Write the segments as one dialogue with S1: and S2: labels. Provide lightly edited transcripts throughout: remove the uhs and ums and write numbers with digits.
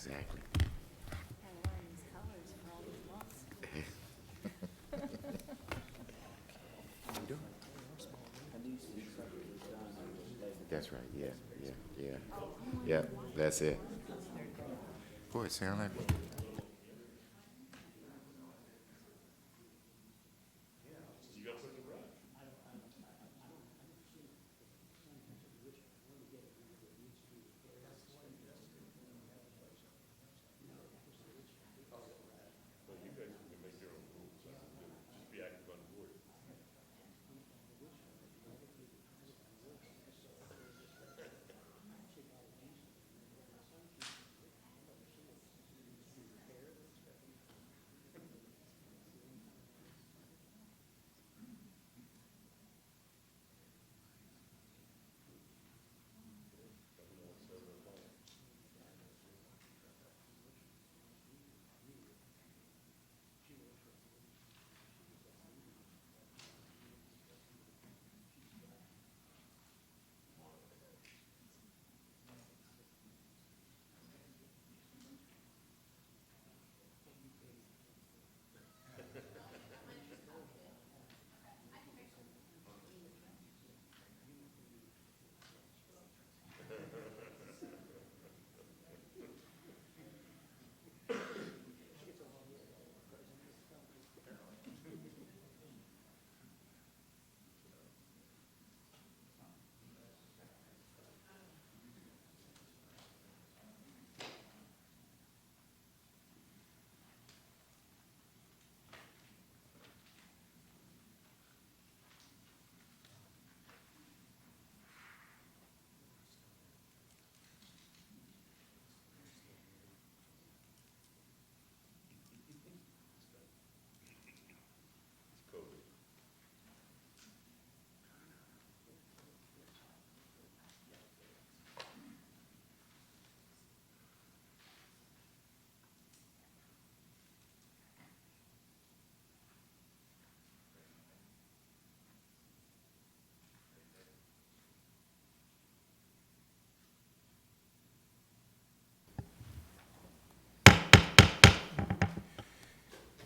S1: Exactly.
S2: And learn these colors for all these months.
S1: That's right. Yeah, yeah, yeah. Yeah, that's it. Boy, it sound like.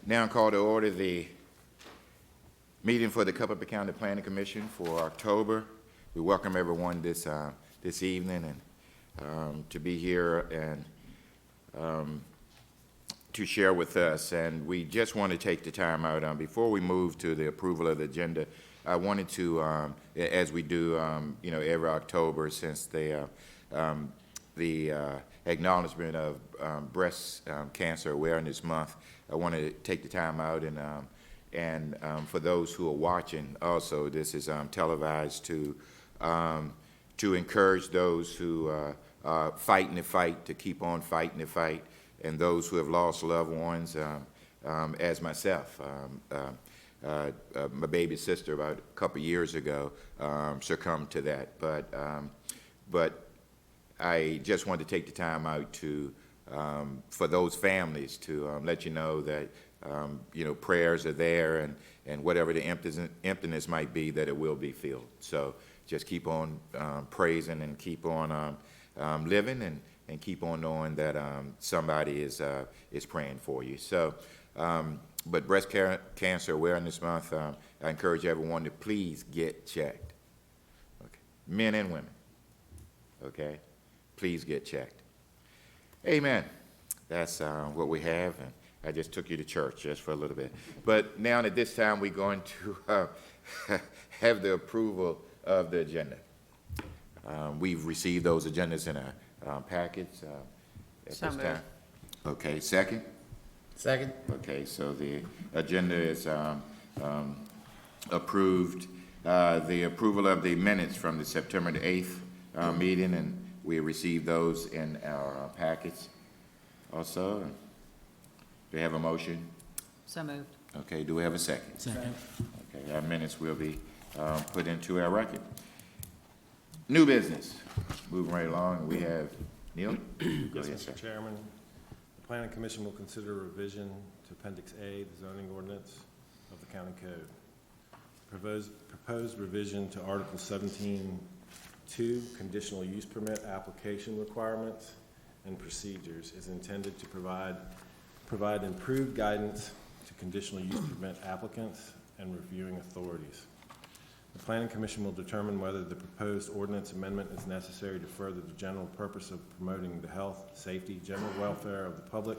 S1: Now call to order the meeting for the Culpeper County Planning Commission for October. We welcome everyone this evening and to be here and to share with us. And we just want to take the time out before we move to the approval of the agenda. I wanted to, as we do, every October since the acknowledgement of Breast Cancer Awareness Month. I want to take the time out and for those who are watching, also this is televised to encourage those who are fighting the fight to keep on fighting the fight, and those who have lost loved ones, as myself. My baby sister about a couple years ago succumbed to that, but I just wanted to take the time out to for those families to let you know that prayers are there, and whatever the emptiness might be, that it will be filled. So just keep on praising and keep on living and keep on knowing that somebody is praying for you. So, but Breast Cancer Awareness Month, I encourage everyone to please get checked. Okay, men and women. Okay, please get checked. Amen. That's what we have, and I just took you to church just for a little bit. But now at this time, we're going to have the approval of the agenda. We've received those agendas in our packets at
S3: So
S1: this
S3: moved.
S1: time. Okay, second?
S3: Second.
S1: Okay, so the agenda is approved. The approval of the minutes from the September the 8th meeting, and we received those in our packets also. Do we have a motion?
S3: So moved.
S1: Okay, do we have a second?
S3: Second.
S1: Okay, our minutes will be put into our record. New business. Moving right along, we have Neil? Go
S4: Yes,
S1: ahead, sir.
S4: Mr. Chairman. The Planning Commission will consider revision to Appendix A, the zoning ordinance of the county code. Proposed revision to Article 17.2, conditional use permit application requirements, and procedures is intended to provide improved guidance to conditional use permit applicants and reviewing authorities. The Planning Commission will determine whether the proposed ordinance amendment is necessary to further the general purpose of promoting the health, safety, general welfare of the public,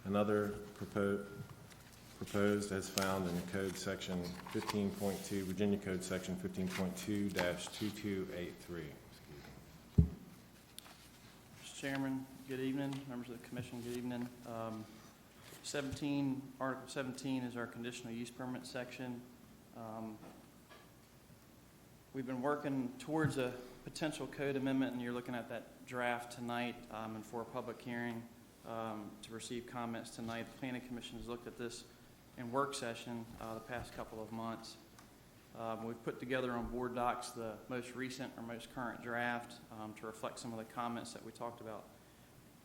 S4: and other proposed as found in Code Section 15.2, Virginia Code Section 15.2-2283.
S5: Mr. Chairman, good evening. Members of the commission, good evening. Article 17 is our conditional use permit section. We've been working towards a potential code amendment, and you're looking at that draft tonight and for a public hearing to receive comments tonight. The Planning Commission has looked at this in work session the past couple of months. We've put together on board docs the most recent or most current draft to reflect some of the comments that we talked about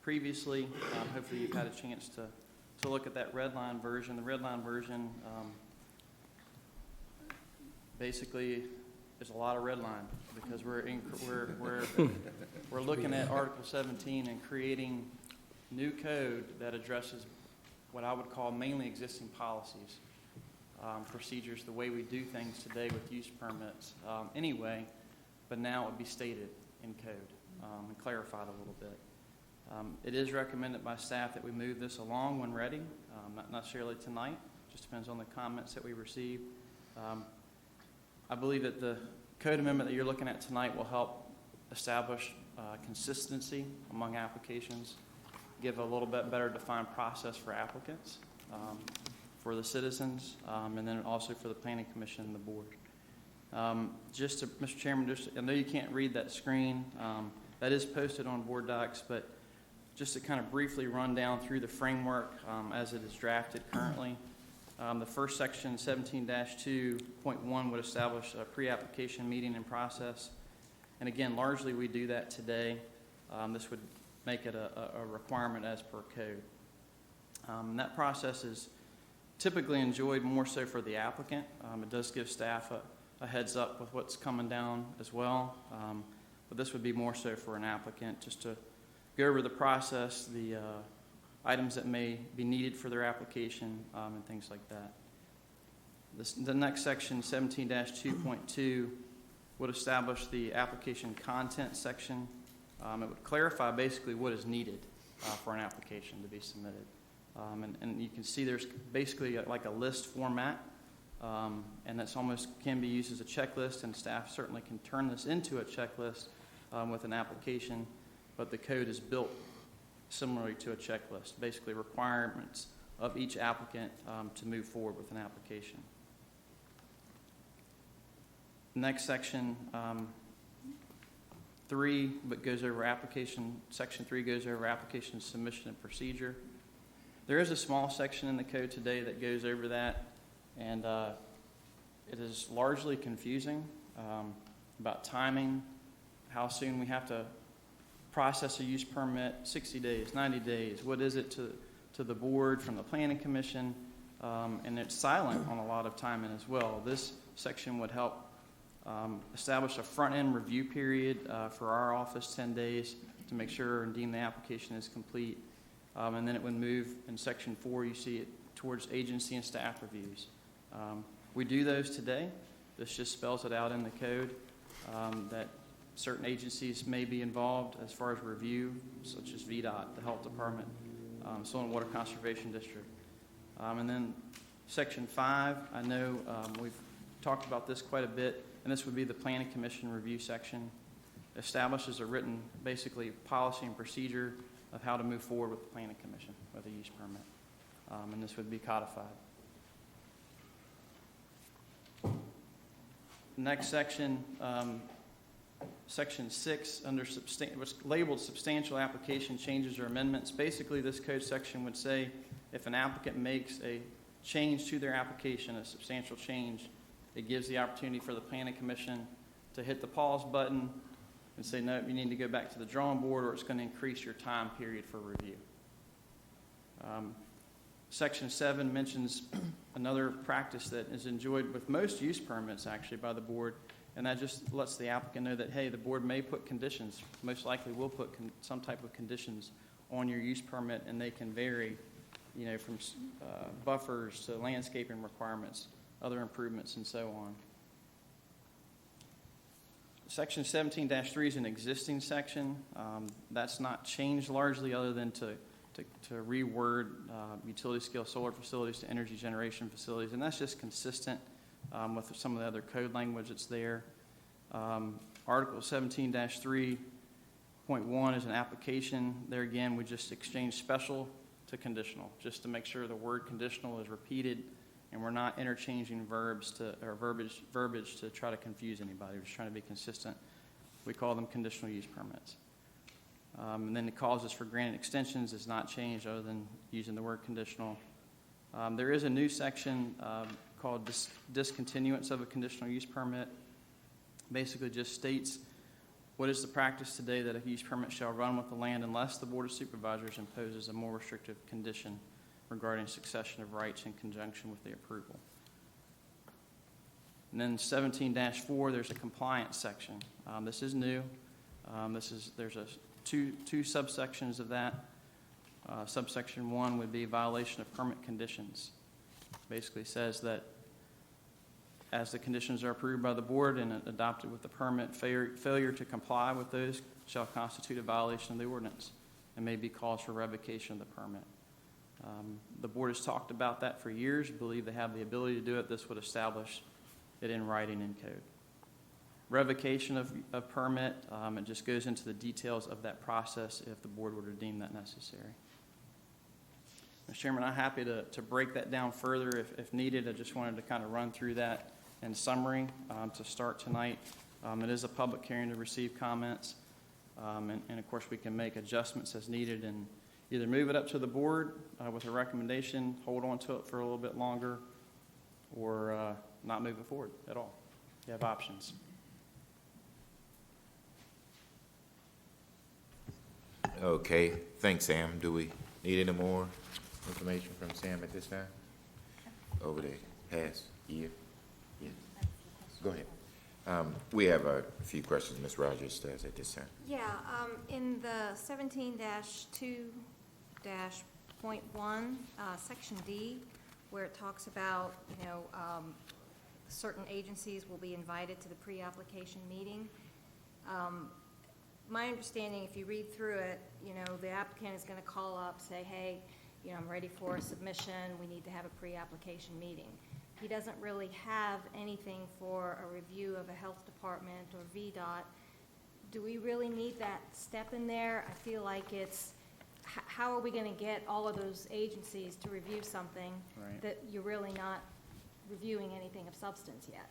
S5: previously. Hopefully you've had a chance to look at that red line version. The red line version basically is a lot of red line because we're looking at Article 17 and creating new code that addresses what I would call mainly existing policies, procedures, the way we do things today with use permits anyway, but now it would be stated in code and clarified a little bit. It is recommended by staff that we move this along when ready, not necessarily tonight, just depends on the comments that we receive. I believe that the code amendment that you're looking at tonight will help establish consistency among applications, give a little bit better defined process for applicants, for the citizens, and then also for the Planning Commission and the board. Mr. Chairman, I know you can't read that screen. That is posted on board docs, but just to kind of briefly run down through the framework as it is drafted currently. The first section, 17-2.1, would establish a pre-application meeting and process. And again, largely we do that today. This would make it a requirement as per code. And that process is typically enjoyed more so for the applicant. It does give staff a heads up with what's coming down as well. But this would be more so for an applicant, just to go over the process, the items that may be needed for their application, and things like that. The next section, 17-2.2, would establish the application content section. It would clarify basically what is needed for an application to be submitted. And you can see there's basically like a list format, and that's almost can be used as a checklist, and staff certainly can turn this into a checklist with an application, but the code is built similarly to a checklist, basically requirements of each applicant to move forward with an application. Next section, 3, but goes over application, section 3 goes over application submission and procedure. There is a small section in the code today that goes over that, and it is largely confusing about timing, how soon we have to process a use permit, 60 days, 90 days, what is it to the board from the Planning Commission, and it's silent on a lot of timing as well. This section would help establish a front-end review period for our office, 10 days, to make sure and deem the application is complete. And then it would move in section 4, you see it towards agency and staff reviews. We do those today. This just spells it out in the code that certain agencies may be involved as far as review, such as VDOT, the Health Department, Soil and Water Conservation District. And then section 5, I know we've talked about this quite a bit, and this would be the Planning Commission review section. Establishes a written, basically, policy and procedure of how to move forward with the Planning Commission with a use permit. And this would be codified. Next section, section 6, under what's labeled substantial application changes or amendments. Basically, this code section would say if an applicant makes a change to their application, a substantial change, it gives the opportunity for the Planning Commission to hit the pause button and say, no, you need to go back to the drawing board, or it's going to increase your time period for review. Section 7 mentions another practice that is enjoyed with most use permits, actually, by the board, and that just lets the applicant know that, hey, the board may put conditions, most likely will put some type of conditions on your use permit, and they can vary, you know, from buffers to landscaping requirements, other improvements, and so on. Section 17-3 is an existing section. That's not changed largely other than to reword utility scale solar facilities to energy generation facilities, and that's just consistent with some of the other code language that's there. Article 17-3.1 is an application. There again, we just exchange special to conditional, just to make sure the word conditional is repeated and we're not interchanging verbs or verbiage to try to confuse anybody. We're just trying to be consistent. We call them conditional use permits. And then the causes for granted extensions is not changed other than using the word conditional. There is a new section called discontinuance of a conditional use permit. Basically just states what is the practice today that a use permit shall run with the land unless the Board of Supervisors imposes a more restrictive condition regarding succession of rights in conjunction with the approval. And then 17-4, there's a compliance section. This is new. There's two subsections of that. Subsection 1 would be violation of permit conditions. Basically says that as the conditions are approved by the board and adopted with the permit, failure to comply with those shall constitute a violation of the ordinance and may be cause for revocation of the permit. The board has talked about that for years, believe they have the ability to do it. This would establish it in writing in code. Revocation of permit, it just goes into the details of that process if the board were to deem that necessary. Mr. Chairman, I'm happy to break that down further if needed. I just wanted to kind of run through that in summary to start tonight. It is a public hearing to receive comments, and of course we can make adjustments as needed and either move it up to the board with a recommendation, hold on to it for a little bit longer, or not move it forward at all. You have options.
S1: Okay, thanks, Sam. Do we need any more information from Sam at this time? Over the past year? Yeah. Go ahead. We have a few questions Ms. Rogers does at this time.
S2: Yeah, in the 17-2-.1, Section D, where it talks about, certain agencies will be invited to the pre-application meeting. My understanding, if you read through it, the applicant is going to call up, say, hey, I'm ready for a submission. We need to have a pre-application meeting. He doesn't really have anything for a review of a health department or VDOT. Do we really need that step in there? I feel like it's, how are we going to get all of those agencies to review something
S5: Right.
S2: that you're really not reviewing anything of substance yet?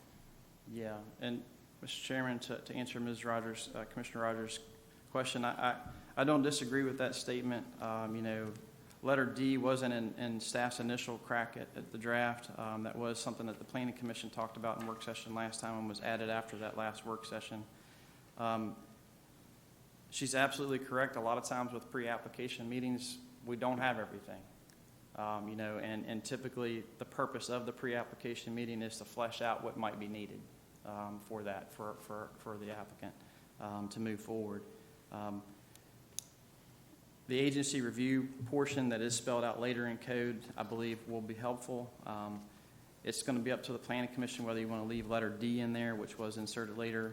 S5: Yeah, and Mr. Chairman, to answer Ms. Rogers, Commissioner Rogers' question, I don't disagree with that statement. Letter D wasn't in staff's initial crack at the draft. That was something that the Planning Commission talked about in work session last time and was added after that last work session. She's absolutely correct. A lot of times with pre-application meetings, we don't have everything. And typically the purpose of the pre-application meeting is to flesh out what might be needed for the applicant to move forward. The agency review portion that is spelled out later in code, I believe, will be helpful. It's going to be up to the Planning Commission whether you want to leave letter D in there, which was inserted later.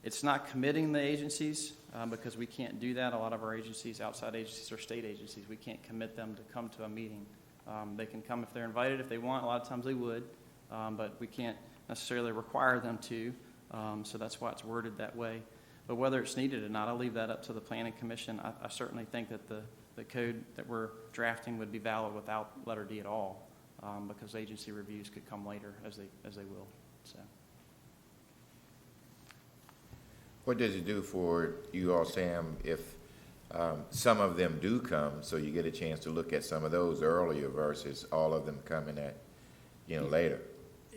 S5: It's not committing the agencies because we can't do that. A lot of our agencies, outside agencies or state agencies, we can't commit them to come to a meeting. They can come if they're invited, if they want. A lot of times they would, but we can't necessarily require them to. So that's why it's worded that way. But whether it's needed or not, I'll leave that up to the Planning Commission. I certainly think that the code that we're drafting would be valid without letter D at all, because agency reviews could come later as they will. So,
S1: What does it do for you all, Sam, if some of them do come, so you get a chance to look at some of those earlier versus all of them coming at, later?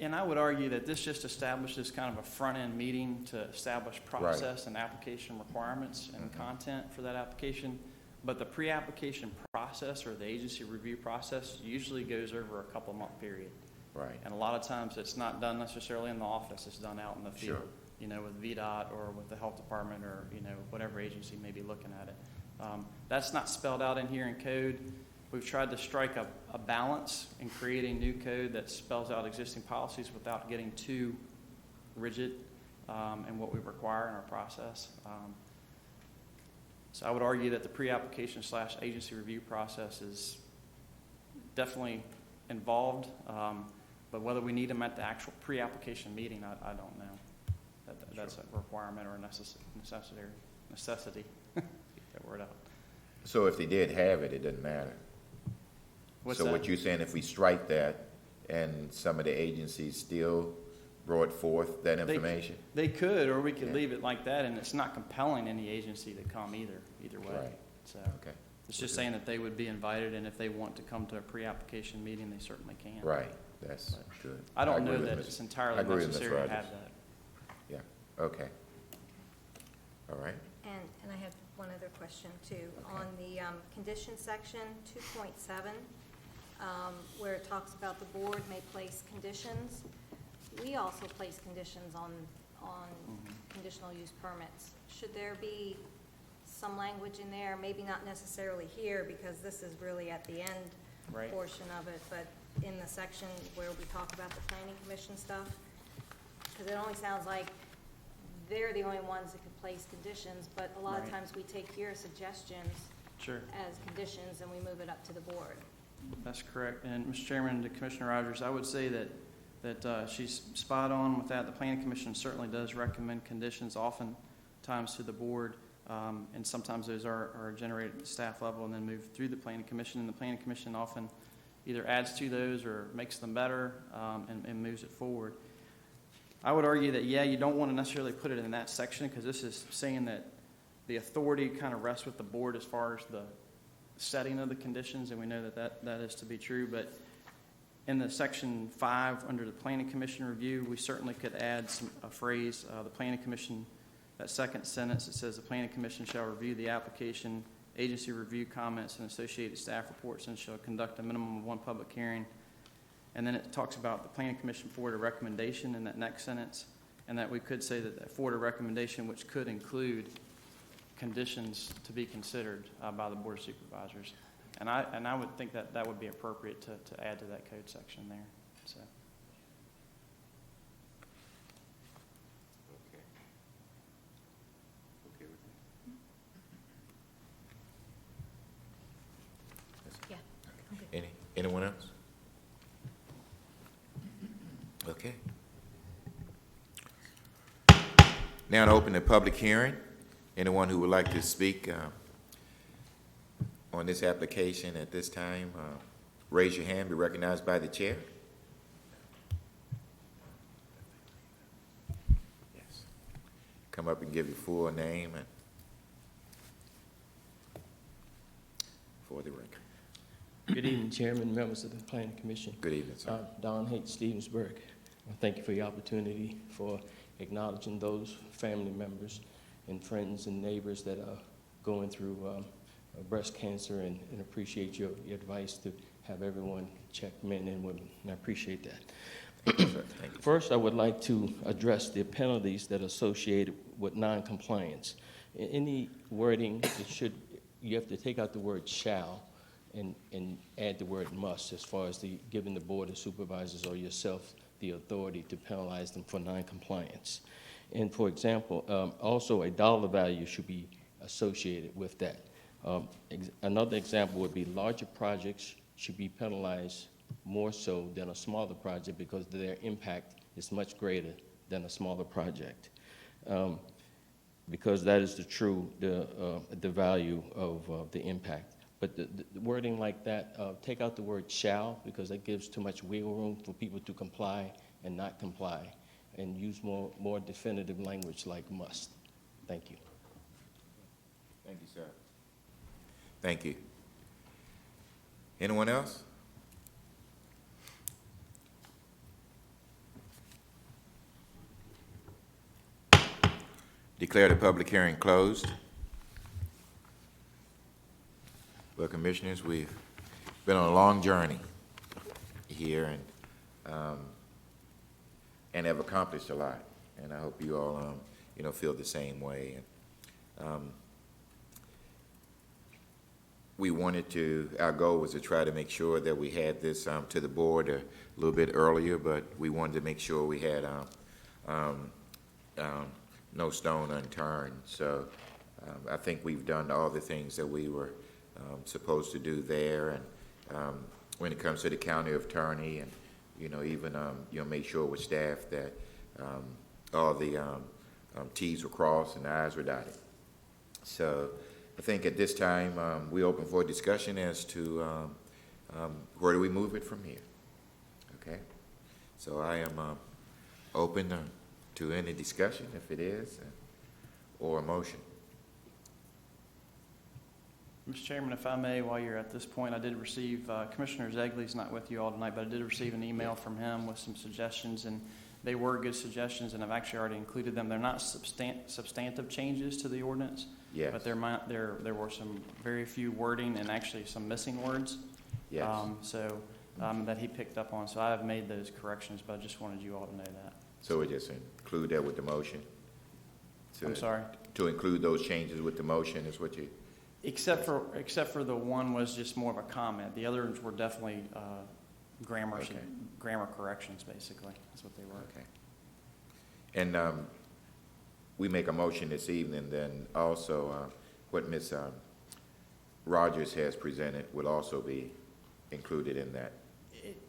S5: and I would argue that this just establishes kind of a front-end meeting to establish process and application requirements and content for that application. But the pre-application process or the agency review process usually goes over a couple-month period.
S1: Right.
S5: And a lot of times it's not done necessarily in the office, it's done out in the field,
S1: Sure.
S5: with VDOT or with the health department or, whatever agency may be looking at it. That's not spelled out in here in code. We've tried to strike a balance in creating new code that spells out existing policies without getting too rigid in what we require in our process. So I would argue that the pre-application / agency review process is definitely involved, but whether we need them at the actual pre-application meeting, I don't know. That's a requirement or a necessity. Get that word out.
S1: So if they did have it, it doesn't matter?
S5: What's
S1: So
S5: that?
S1: what you're saying, if we strike that and some of the agencies still brought forth that information?
S5: They could, or we could
S1: Yeah.
S5: leave it like that, and it's not compelling any agency to come either way.
S1: Right.
S5: So
S1: Okay,
S5: it's just saying that they would be invited, and if they want to come to a pre-application meeting, they certainly can.
S1: right, that's
S5: But
S1: good.
S5: I don't
S1: agree
S5: know
S1: with
S5: that
S1: Ms.
S5: it's
S1: I
S5: entirely
S1: agree with Ms.
S5: necessary to
S1: Rogers.
S5: have that.
S1: Yeah, okay. All right,
S2: And I have one other question too.
S1: Okay.
S2: On the condition section, 2.7, where it talks about the board may place conditions, we also place conditions on conditional use permits. Should there be some language in there, maybe not necessarily here, because this is really at the end
S5: Right.
S2: portion of it, but in the section where we talk about the planning commission stuff? Because it only sounds like they're the only ones that can place conditions, but a lot of
S5: Right.
S2: times we take your suggestions
S5: Sure.
S2: as conditions and we move it up to the board.
S5: That's correct. And Mr. Chairman, to Commissioner Rogers, I would say that she's spot on with that. The Planning Commission certainly does recommend conditions oftentimes to the board, and sometimes those are generated at the staff level and then moved through the Planning Commission. And the Planning Commission often either adds to those or makes them better and moves it forward. I would argue that, yeah, you don't want to necessarily put it in that section because this is saying that the authority kind of rests with the board as far as the setting of the conditions, and we know that is to be true. But in the section 5, under the Planning Commission review, we certainly could add a phrase, the Planning Commission, that second sentence, it says, the Planning Commission shall review the application, agency review comments, and associated staff reports, and shall conduct a minimum of one public hearing. And then it talks about the Planning Commission forward a recommendation in that next sentence, and that we could say that forward a recommendation which could include conditions to be considered by the Board of Supervisors. And I would think that would be appropriate to add to that code section there, so.
S1: okay. Okay with me?
S2: Yeah.
S1: Anyone else? Okay. Now to open the public hearing. Anyone who would like to speak on this application at this time, raise your hand, be recognized by the chair. Yes. Come up and give your full name and for the record.
S6: Good evening, Chairman, members of the Planning Commission.
S1: Good evening, sir.
S6: Don H. Stevensburg. Thank you for the opportunity for acknowledging those family members and friends and neighbors that are going through breast cancer, and appreciate your advice to have everyone check men and women, and I appreciate that.
S1: Thank you, sir. Thank you.
S6: First, I would like to address the penalties that are associated with noncompliance. In any wording, you have to take out the word shall and add the word must, as far as giving the Board of Supervisors or yourself the authority to penalize them for noncompliance. And for example, also a dollar value should be associated with that. Another example would be larger projects should be penalized more so than a smaller project because their impact is much greater than a smaller project. Because that is the value of the impact. But the wording like that, take out the word shall, because that gives too much wiggle room for people to comply and not comply, and use more definitive language like must. Thank you.
S1: Thank you, sir. Thank you. Anyone else? Declare the public hearing closed. Well, Commissioners, we've been on a long journey here and have accomplished a lot. And I hope you all, feel the same way. And, our goal was to try to make sure that we had this to the board a little bit earlier, but we wanted to make sure we had no stone unturned. So I think we've done all the things that we were supposed to do there. And when it comes to the county attorney, and even make sure with staff that all the T's were crossed and the I's were dotted. So I think at this time, we're open for discussion as to where do we move it from here. Okay? So I am open to any discussion, if it is, or a motion.
S5: Mr. Chairman, if I may, while you're at this point, I did receive, Commissioner Zegley's not with you all tonight, but I did receive an email from him with some suggestions, and they were good suggestions, and I've actually already included them. They're not substantive changes to the ordinance,
S1: Yes.
S5: but there were some very few wording and actually some missing words.
S1: Yes.
S5: That he picked up on. So I have made those corrections, but I just wanted you all to know that.
S1: So we just include that with the motion?
S5: I'm sorry?
S1: To include those changes with the motion is what you?
S5: Except for the one was just more of a comment. The others were definitely grammar corrections, basically. That's what they were.
S1: Okay. And we make a motion this evening, then also what Ms. Rogers has presented will also be included in that.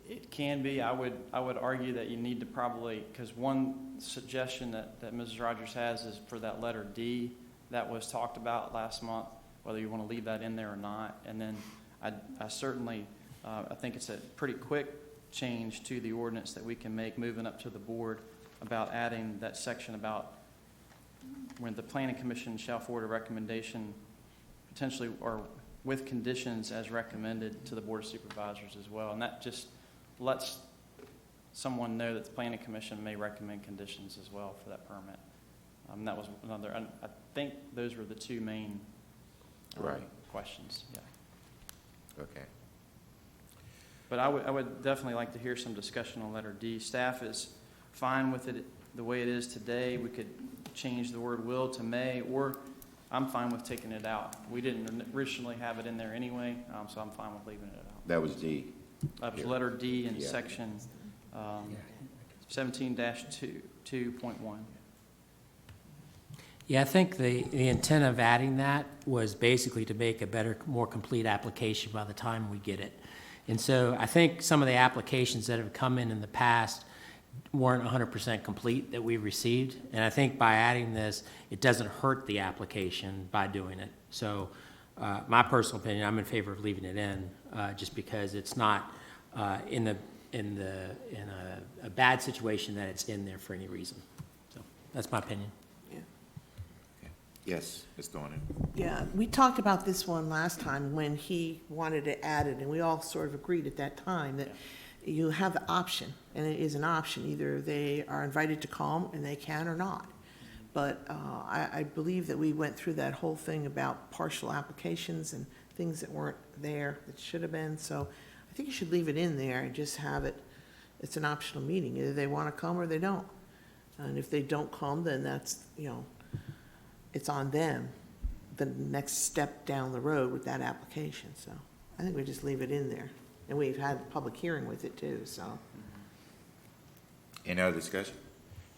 S5: It can be. I would argue that you need to probably, because one suggestion that Mrs. Rogers has is for that letter D that was talked about last month, whether you want to leave that in there or not. And then I certainly, I think it's a pretty quick change to the ordinance that we can make moving up to the board about adding that section about when the planning commission shall forward a recommendation potentially or with conditions as recommended to the board of supervisors as well. And that just lets someone know that the planning commission may recommend conditions as well for that permit. That was another, I think those were the two main
S1: Right.
S5: questions, yeah.
S1: Okay.
S5: But I would definitely like to hear some discussion on letter D. Staff is fine with it the way it is today. We could change the word will to may, or I'm fine with taking it out. We didn't originally have it in there anyway, so I'm fine with leaving it out.
S1: That was D.
S5: That was letter D in
S1: Yeah.
S5: section 17-2.1.
S7: Yeah, I think the intent of adding that was basically to make a better, more complete application by the time we get it. And so I think some of the applications that have come in the past weren't 100% complete that we received. And I think by adding this, it doesn't hurt the application by doing it. So my personal opinion, I'm in favor of leaving it in, just because it's not in a bad situation that it's in there for any reason. So that's my opinion.
S1: Yes, Ms. Thornton.
S8: Yeah, we talked about this one last time when he wanted to add it, and we all sort of agreed at that time that you have the option, and it is an option. Either they are invited to come and they can or not. But I believe that we went through that whole thing about partial applications and things that weren't there that should have been. So I think you should leave it in there and just have it, it's an optional meeting. Either they want to come or they don't. And if they don't come, then that's, it's on them, the next step down the road with that application. So I think we just leave it in there. And we've had a public hearing with it too, so.
S1: Any other discussion?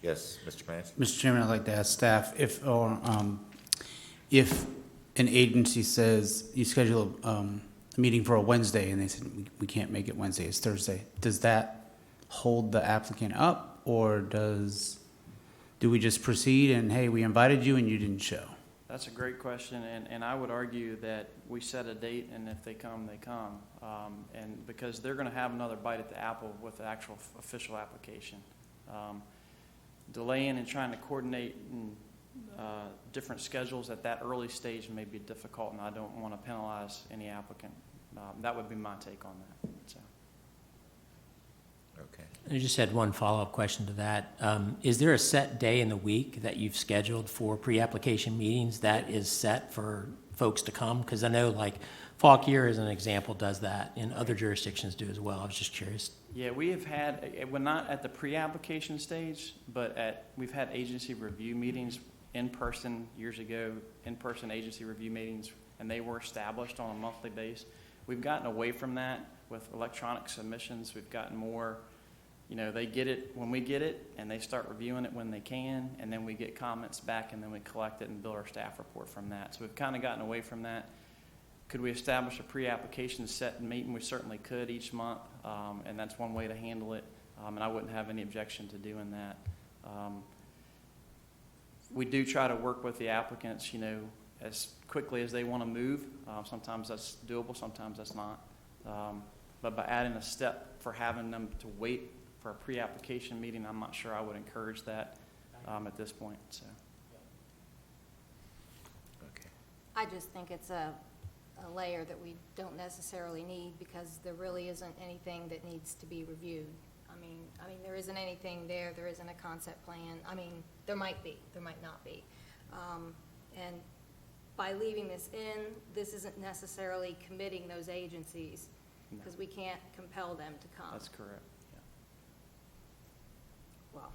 S1: Yes, Mr. Clancy?
S3: Mr. Chairman, I'd like to ask staff if an agency says you schedule a meeting for a Wednesday and they said we can't make it Wednesday, it's Thursday, does that hold the applicant up, or do we just proceed and, hey, we invited you and you didn't show?
S5: That's a great question, and I would argue that we set a date, and if they come, they come. And because they're going to have another bite at the apple with the actual official application. Delaying and trying to coordinate different schedules at that early stage may be difficult, and I don't want to penalize any applicant. That would be my take on that. So.
S1: Okay.
S7: I just had one follow-up question to that. Is there a set day in the week that you've scheduled for pre-application meetings that is set for folks to come? Because I know like Fauquier, as an example, does that, and other jurisdictions do as well. I was just curious.
S5: Yeah, we have had, we're not at the pre-application stage, but we've had agency review meetings in-person, years ago, in-person agency review meetings, and they were established on a monthly basis. We've gotten away from that with electronic submissions. We've gotten more, they get it when we get it, and they start reviewing it when they can, and then we get comments back, and then we collect it and build our staff report from that. So we've kind of gotten away from that. Could we establish a pre-application set meeting? We certainly could each month, and that's one way to handle it, and I wouldn't have any objection to doing that. We do try to work with the applicants, as quickly as they want to move. Sometimes that's doable, sometimes that's not. But by adding a step for having them to wait for a pre-application meeting, I'm not sure I would encourage that at this point, so.
S1: Okay.
S2: I just think it's a layer that we don't necessarily need because there really isn't anything that needs to be reviewed. I mean, there isn't anything there, there isn't a concept plan. I mean, there might be, there might not be. And by leaving this in, this isn't necessarily committing those agencies because we can't compel them to come.
S5: That's correct, yeah.
S2: Well,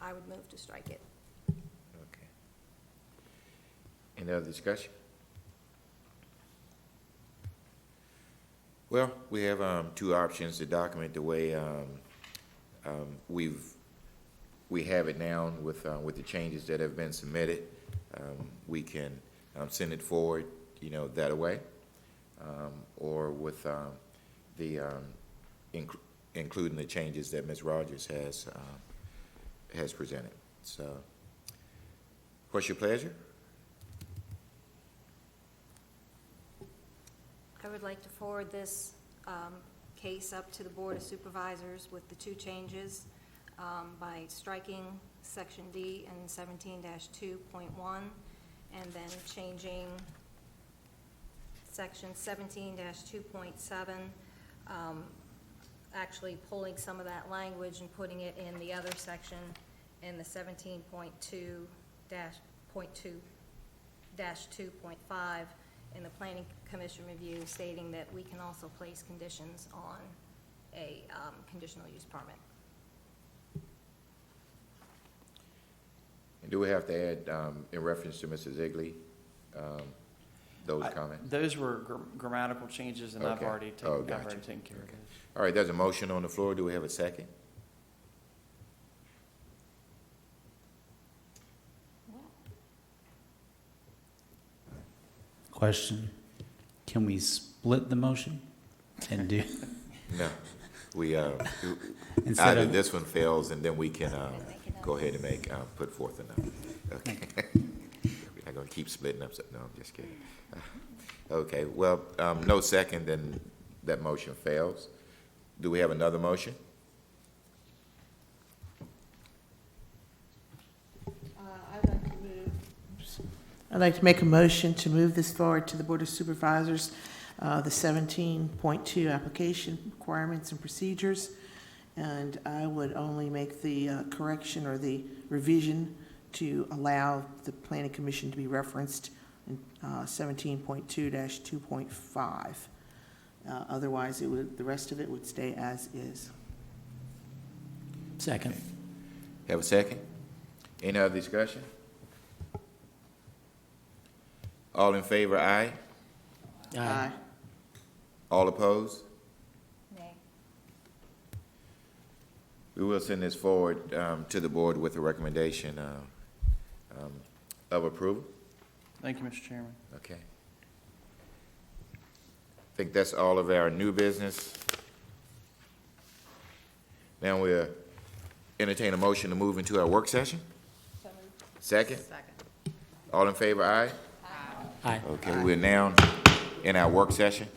S2: I would move to strike it.
S1: Okay. Any other discussion? Well, we have two options to document the way we have it now with the changes that have been submitted. We can send it forward, that way, or with including the changes that Ms. Rogers has presented. So, what's your pleasure?
S2: I would like to forward this case up to the Board of Supervisors with the two changes by striking Section D and 17-2.1 and then changing Section 17-2.7, actually pulling some of that language and putting it in the other section in the 17.2-2.5 in the Planning Commission review, stating that we can also place conditions on a conditional use permit.
S1: And do we have to add, in reference to Mrs. Ziegler, those comments?
S5: Those were grammatical changes, and I've
S1: Okay.
S5: already taken,
S1: Oh,
S5: I've
S1: gotcha.
S5: already taken care of
S1: Okay.
S5: those.
S1: All right, there's a motion on the floor. Do we have a second?
S3: Question, can we split the motion and do,
S1: No. We,
S3: instead
S1: either
S3: of,
S1: this one fails, and then we can go ahead and put forth another. Okay. We're not gonna keep splitting up, no, I'm just kidding. Okay, well, no second, then that motion fails. Do we have another motion?
S8: I'd like to make a motion to move this forward to the Board of Supervisors, the 17.2 application requirements and procedures. And I would only make the correction or the revision to allow the Planning Commission to be referenced in 17.2-2.5. Otherwise, the rest of it would stay as is.
S7: Second.
S1: Have a second? Any other discussion? All in favor, aye?
S8: Aye.
S1: All opposed?
S2: Nay.
S1: We will send this forward to the board with a recommendation of approval.
S5: Thank you, Mr. Chairman.
S1: Okay. I think that's all of our new business. Now we'll entertain a motion to move into our work session. Second? All in favor, aye?
S7: Aye.
S1: Okay, we're now in our work session.